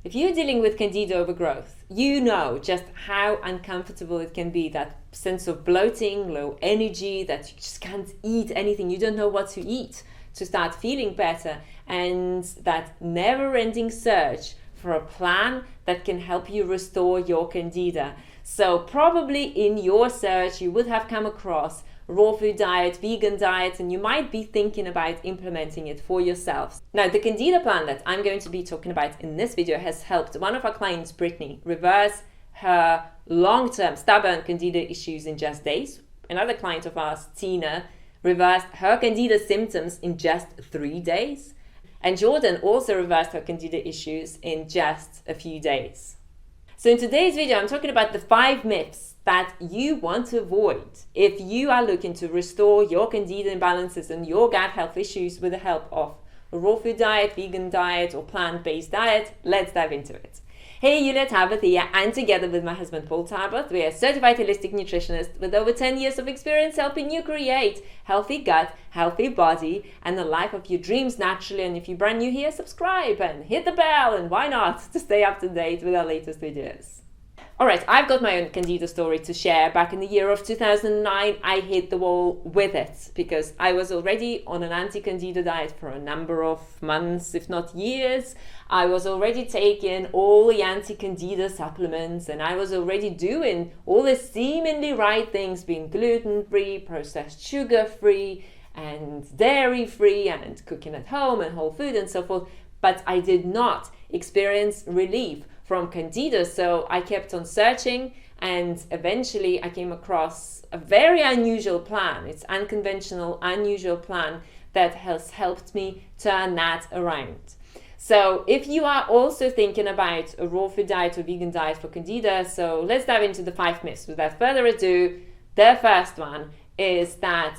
If you're dealing with candida overgrowth, you know just how uncomfortable it can be, that sense of bloating, low energy, that you just can't eat anything, you don't know what to eat to start feeling better, and that never-ending search for a plan that can help you restore your candida. So probably in your search you would have come across raw food diet, vegan diet, and you might be thinking about implementing it for yourselves. Now, the candida plan that I'm going to be talking about in this video has helped one of our clients, Brittany, reverse her long-term stubborn candida issues in just days. Another client of ours, Tina, reversed her candida symptoms in just 3 days. And Jordan also reversed her candida issues in just a few days. So in today's video, I'm talking about the 5 myths that you want to avoid if you are looking to restore your candida imbalances and your gut health issues with the help of a raw food diet, vegan diet, or plant-based diet. Let's dive into it. Hey, Julia Talbot here, and together with my husband Paul Talbot, we are certified holistic nutritionists with over 10 years of experience helping you create healthy gut, healthy body, and the life of your dreams naturally. And if you're brand new here, subscribe and hit the bell, and why not, to stay up to date with our latest videos. Alright, I've got my own candida story to share. Back in the year of 2009, I hit the wall with it because I was already on an anti-candida diet for a number of months, if not years. I was already taking all the anti-candida supplements, and I was already doing all the seemingly right things, being gluten-free, processed sugar-free, and dairy-free, and cooking at home, and whole food, and so forth. But I did not experience relief from candida, so I kept on searching, and eventually I came across a very unusual plan. It's unconventional, unusual plan that has helped me turn that around. So if you are also thinking about a raw food diet or vegan diet for candida, so let's dive into the 5 myths. Without further ado, the first one is that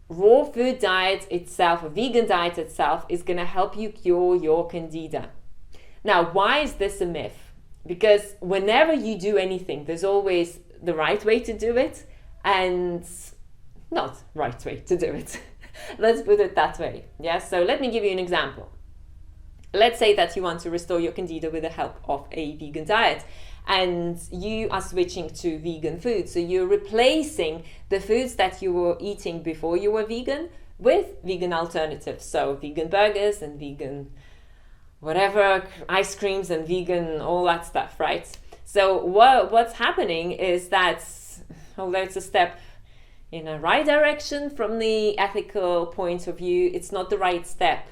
raw food diet itself, a vegan diet itself, is going to help you cure your candida. Now, why is this a myth? Because whenever you do anything, there's always the right way to do it and not right way to do it. Let's put it that way. Yeah, so let me give you an example. Let's say that you want to restore your candida with the help of a vegan diet, and you are switching to vegan food. So you're replacing the foods that you were eating before you were vegan with vegan alternatives. So vegan burgers and vegan whatever, ice creams and vegan, all that stuff, right? So what's happening is that, although it's a step in a right direction from the ethical point of view, it's not the right step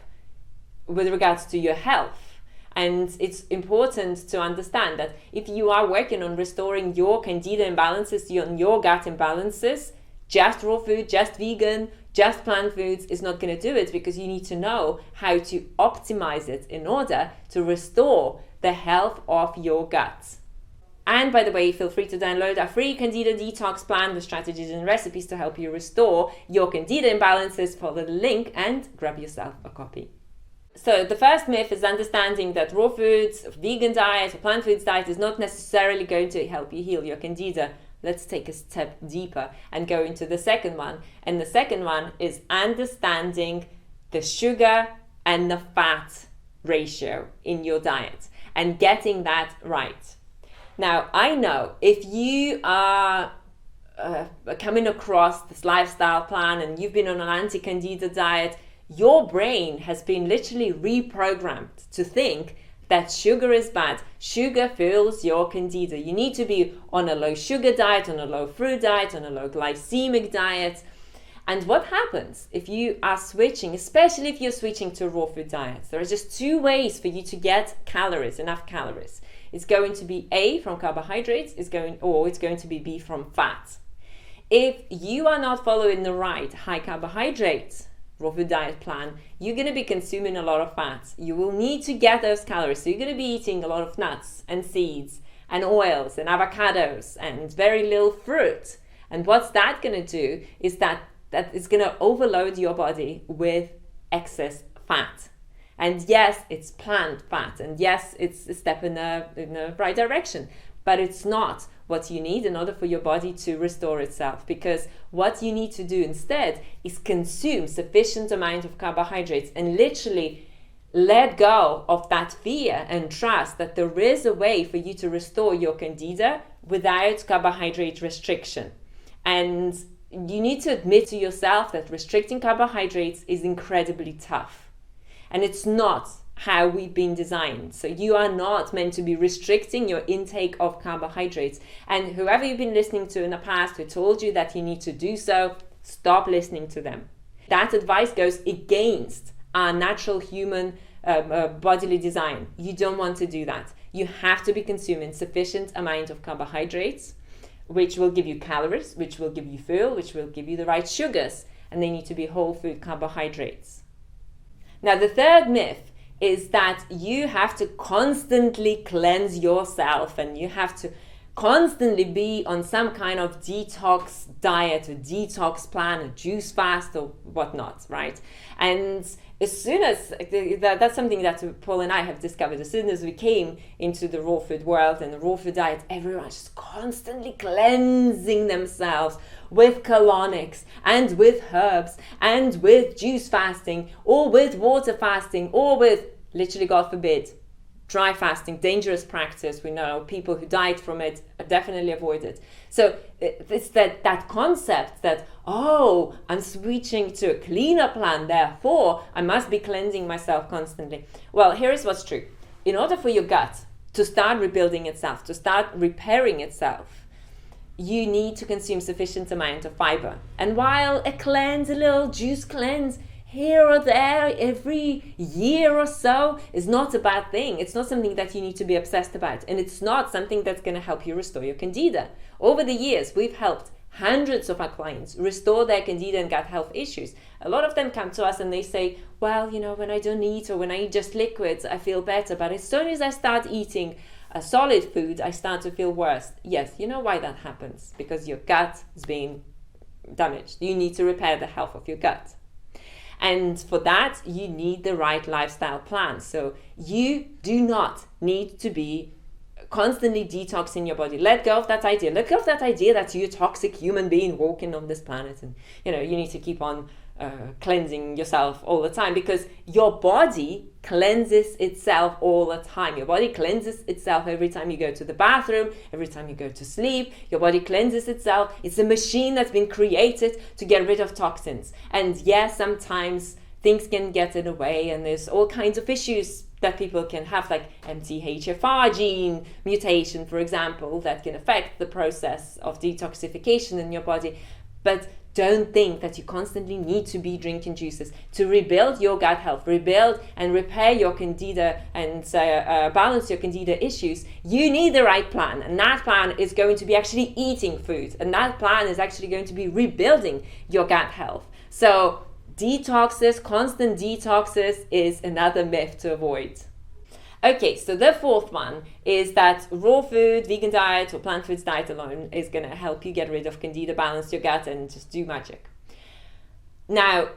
with regards to your health. And it's important to understand that if you are working on restoring your candida imbalances, your gut imbalances, just raw food, just vegan, just plant foods is not going to do it, because you need to know how to optimize it in order to restore the health of your gut. And by the way, feel free to download our free Candida Detox Plan with strategies and recipes to help you restore your candida imbalances. Follow the link and grab yourself a copy. So the first myth is understanding that raw foods, vegan diet, or plant foods diet is not necessarily going to help you heal your candida. Let's take a step deeper and go into the second one. And the second one is understanding the sugar and the fat ratio in your diet and getting that right. Now, I know if you are coming across this lifestyle plan and you've been on an anti-candida diet, your brain has been literally reprogrammed to think that sugar is bad. Sugar fuels your candida. You need to be on a low sugar diet, on a low fruit diet, on a low glycemic diet. And what happens if you are switching, especially if you're switching to raw food diets? There are just 2 ways for you to get calories, enough calories. It's going to be A, from carbohydrates, it's going to be B, from fat. If you are not following the right high carbohydrates raw food diet plan, you're going to be consuming a lot of fats. You will need to get those calories. So you're going to be eating a lot of nuts and seeds and oils and avocados and very little fruit. And what's that going to do is that it's going to overload your body with excess fat. And yes, it's plant fat, and yes, it's a step in the right direction, but it's not what you need in order for your body to restore itself, because what you need to do instead is consume sufficient amount of carbohydrates and literally let go of that fear and trust that there is a way for you to restore your candida without carbohydrate restriction. And you need to admit to yourself that restricting carbohydrates is incredibly tough. And it's not how we've been designed. So you are not meant to be restricting your intake of carbohydrates. And whoever you've been listening to in the past who told you that you need to do so, stop listening to them. That advice goes against our natural human bodily design. You don't want to do that. You have to be consuming sufficient amount of carbohydrates, which will give you calories, which will give you fuel, which will give you the right sugars, and they need to be whole food carbohydrates. Now, the third myth is that you have to constantly cleanse yourself and you have to constantly be on some kind of detox diet or detox plan, a juice fast or whatnot, right? And as soon as that's something that Paul and I have discovered, as soon as we came into the raw food world and the raw food diet, everyone's just constantly cleansing themselves with colonics and with herbs and with juice fasting or with water fasting or with, literally, God forbid, dry fasting, dangerous practice. We know people who died from it definitely avoid it. So it's that concept that, oh, I'm switching to a cleaner plan, therefore I must be cleansing myself constantly. Well, here's what's true. In order for your gut to start rebuilding itself, to start repairing itself, you need to consume sufficient amount of fiber. And while a cleanse, a little juice cleanse, here or there every year or so is not a bad thing. It's not something that you need to be obsessed about. And it's not something that's going to help you restore your candida. Over the years, we've helped hundreds of our clients restore their candida and gut health issues. A lot of them come to us and they say, well, when I don't eat or when I eat just liquids, I feel better. But as soon as I start eating a solid food, I start to feel worse. Yes, you know why that happens? Because your gut is being damaged. You need to repair the health of your gut. And for that, you need the right lifestyle plan. So you do not need to be constantly detoxing your body. Let go of that idea. Let go of that idea that you're a toxic human being walking on this planet and, you need to keep on cleansing yourself all the time, because your body cleanses itself all the time. Your body cleanses itself every time you go to the bathroom, every time you go to sleep. Your body cleanses itself. It's a machine that's been created to get rid of toxins. And yes, sometimes things can get in the way and there's all kinds of issues that people can have, like MTHFR gene mutation, for example, that can affect the process of detoxification in your body. But don't think that you constantly need to be drinking juices to rebuild your gut health, rebuild and repair your candida and balance your candida issues. You need the right plan, and that plan is going to be actually eating food, and that plan is actually going to be rebuilding your gut health. So detoxes, constant detoxes is another myth to avoid. Okay, so the fourth one is that raw food, vegan diet, or plant foods diet alone is going to help you get rid of candida, balance your gut, and just do magic. Now,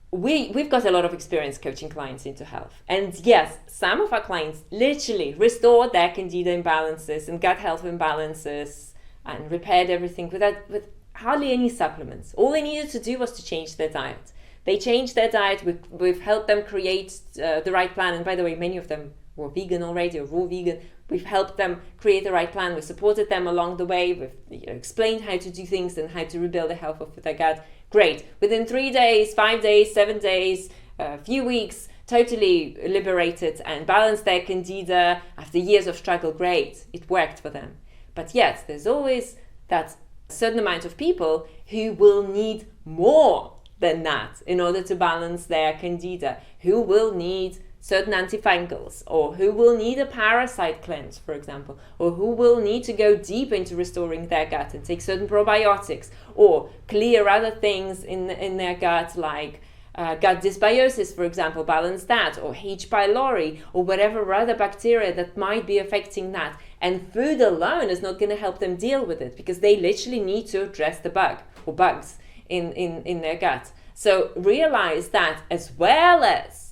we've got a lot of experience coaching clients into health. And yes, some of our clients literally restored their candida imbalances and gut health imbalances and repaired everything with hardly any supplements. All they needed to do was to change their diet. They changed their diet. We've helped them create the right plan. And by the way, many of them were vegan already, or raw vegan. We've helped them create the right plan. We've supported them along the way. We've explained how to do things and how to rebuild the health of their gut. Great. Within 3 days, 5 days, 7 days, a few weeks, totally liberated and balanced their candida after years of struggle. Great. It worked for them. But yes, there's always that certain amount of people who will need more than that in order to balance their candida, who will need certain antifungals, or who will need a parasite cleanse, for example, or who will need to go deep into restoring their gut and take certain probiotics, or clear other things in their gut, like gut dysbiosis, for example, balance that, or H. pylori, or whatever other bacteria that might be affecting that. And food alone is not going to help them deal with it, because they literally need to address the bug or bugs in their gut. So realize that, as well as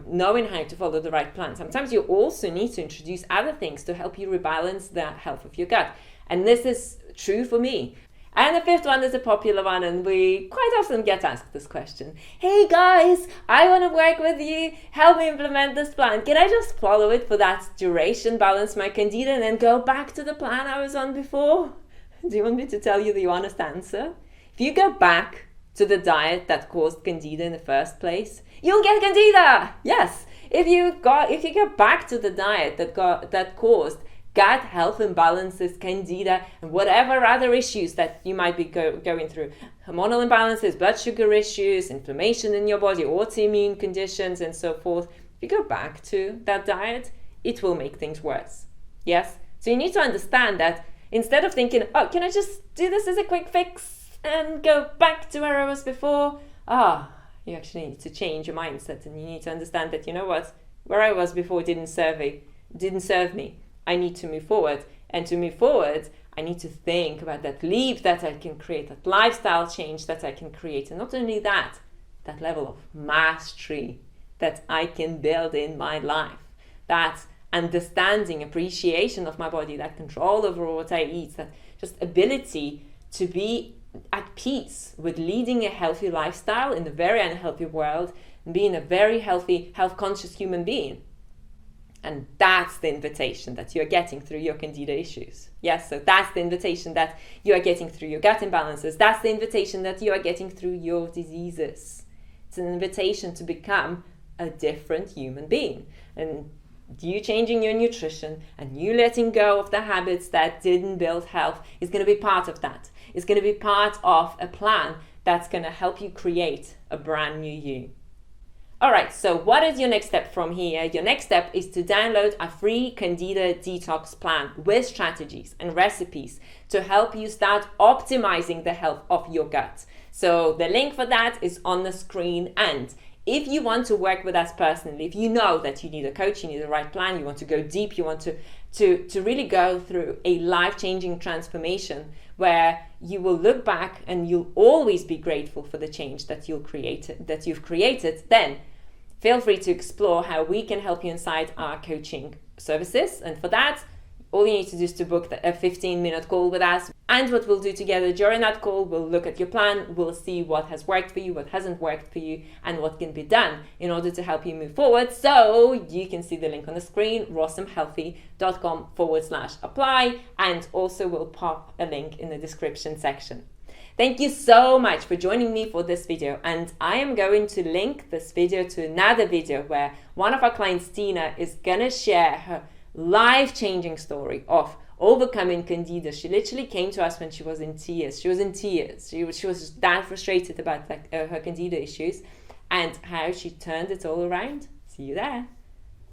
knowing how to follow the right plan, sometimes you also need to introduce other things to help you rebalance the health of your gut. And this is true for me. And the fifth one is a popular one, and we quite often get asked this question. Hey guys, I want to work with you. Help me implement this plan. Can I just follow it for that duration, balance my candida, and then go back to the plan I was on before? Do you want me to tell you the honest answer? If you go back to the diet that caused candida in the first place, you'll get candida. Yes. If you go back to the diet that caused gut health imbalances, candida, and whatever other issues that you might be going through, hormonal imbalances, blood sugar issues, inflammation in your body, autoimmune conditions, and so forth, if you go back to that diet, it will make things worse. Yes? So you need to understand that instead of thinking, oh, can I just do this as a quick fix and go back to where I was before? You actually need to change your mindset, and you need to understand that, you know what, where I was before didn't serve me. I need to move forward. And to move forward, I need to think about that leap that I can create, that lifestyle change that I can create. And not only that level of mastery that I can build in my life, that understanding, appreciation of my body, that control over what I eat, that just ability to be at peace with leading a healthy lifestyle in a very unhealthy world and being a very healthy, health-conscious human being. And that's the invitation that you're getting through your candida issues. Yes, so that's the invitation that you are getting through your gut imbalances. That's the invitation that you are getting through your diseases. It's an invitation to become a different human being. And you changing your nutrition and you letting go of the habits that didn't build health is going to be part of that. It's going to be part of a plan that's going to help you create a brand new you. All right, so what is your next step from here? Your next step is to download a free Candida detox plan with strategies and recipes to help you start optimizing the health of your gut. So the link for that is on the screen. And if you want to work with us personally, if you know that you need a coach, you need the right plan, you want to go deep, you want to really go through a life-changing transformation where you will look back and you'll always be grateful for the change that you've created, then feel free to explore how we can help you inside our coaching services. And for that, all you need to do is to book a 15-minute call with us. And what we'll do together during that call, we'll look at your plan, we'll see what has worked for you, what hasn't worked for you, and what can be done in order to help you move forward. So you can see the link on the screen, rossomhealthy.com/apply. And also we'll pop a link in the description section. Thank you so much for joining me for this video, and I am going to link this video to another video where one of our clients, Tina, is gonna share her life-changing story of overcoming candida. She literally came to us when she was in tears. She was that frustrated about her candida issues and how she turned it all around. See you there.